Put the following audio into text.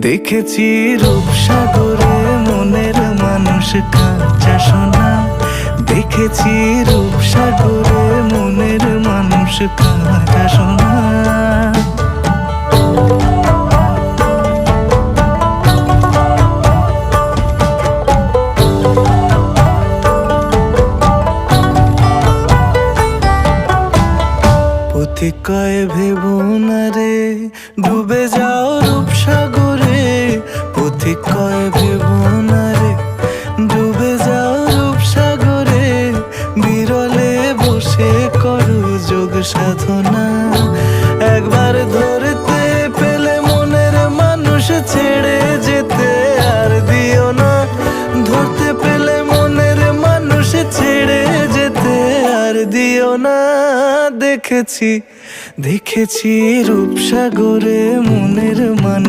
দেখেছি রূপসাগরে মনের মানুষ কাঁচা সোনা। দেখেছি রূপসাগরে মনের মানুষ কাঁচা সোনা। পথিক কয় ভেবো না রে ডুবে যাও রূপসাগরে। পথিক কয় ভেবো না রে ডুবে যাও রূপসাগরে। বিরলে বসে করো যোগ সাধনা। একবার ধরতে পেলে মনের মানুষ ছেড়ে যেতে আর দিও না। ধরতে পেলে মনের মানুষ ছেড়ে যেতে আর দিও না। দেখেছি রূপসাগরে মনের মানুষ